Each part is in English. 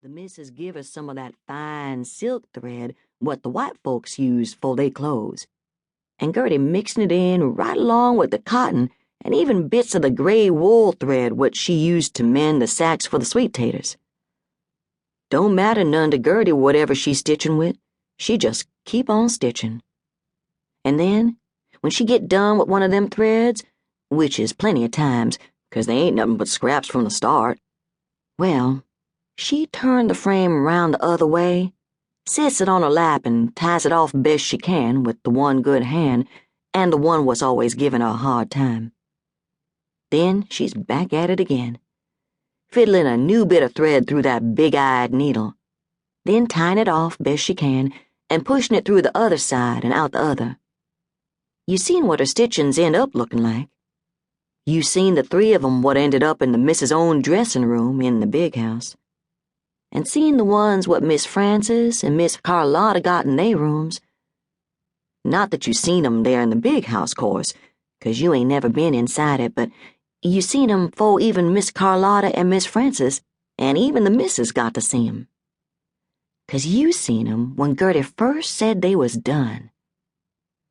The missus give us some of that fine silk thread what the white folks use for their clothes, and Gertie mixing it in right along with the cotton and even bits of the gray wool thread what she used to mend the sacks for the sweet taters. Don't matter none to Gertie whatever she's stitching with, she just keep on stitching. And then, when she get done with one of them threads, which is plenty of times, 'cause they ain't nothing but scraps from the start, well, she turned the frame round the other way, sits it on her lap and ties it off best she can with the one good hand and the one what's always giving her a hard time. Then she's back at it again, fiddling a new bit of thread through that big-eyed needle, then tying it off best she can and pushing it through the other side and out the other. You seen what her stitchings end up looking like. You seen the three of 'em what ended up in the missus' own dressing room in the big house. And seen the ones what Miss Frances and Miss Carlotta got in their rooms. Not that you seen 'em there in the big house, course, 'cause you ain't never been inside it, but you seen 'em 'fore even Miss Carlotta and Miss Frances and even the missus got to see 'em. 'Cause you seen 'em when Gertie first said they was done.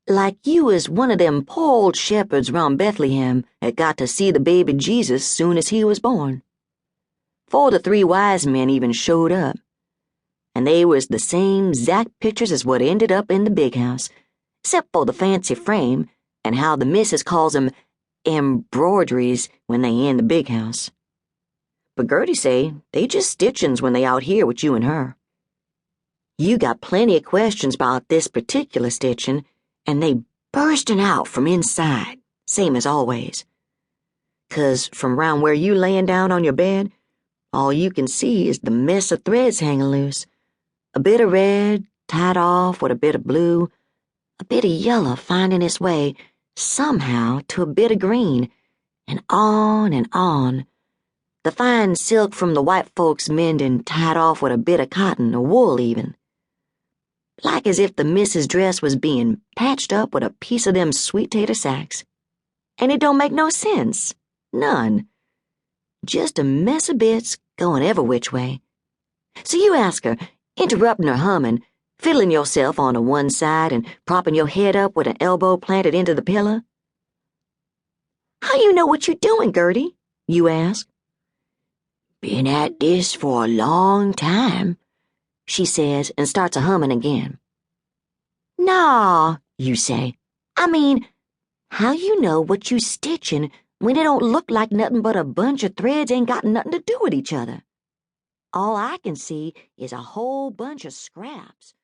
Like you was one of them poor old shepherds round Bethlehem that got to see the baby Jesus soon as he was born. 'Fore the three wise men even showed up. And they was the same exact pictures as what ended up in the big house, except for the fancy frame and how the missus calls 'em embroideries when they in the big house. But Gertie say they just stitchings when they out here with you and her. You got plenty of questions about this particular stitching, and they bursting out from inside, same as always. 'Cause from round where you layin' down on your bed, all you can see is the mess of threads hanging loose. A bit of red tied off with a bit of blue, a bit of yellow finding its way somehow to a bit of green, and on and on. The fine silk from the white folks' mending tied off with a bit of cotton or wool even. Like as if the missus' dress was being patched up with a piece of them sweet tater sacks. And it don't make no sense. None. Just a mess of bits going every which way. So you ask her, interrupting her humming, fiddling yourself on to one side and propping your head up with an elbow planted into the pillow. "How you know what you're doing, Gertie?" you ask. "Been at this for a long time," she says and starts a humming again. "Naw," you say. "I mean, how you know what you stitching when it don't look like nothing but a bunch of threads ain't got nothing to do with each other? All I can see is a whole bunch of scraps."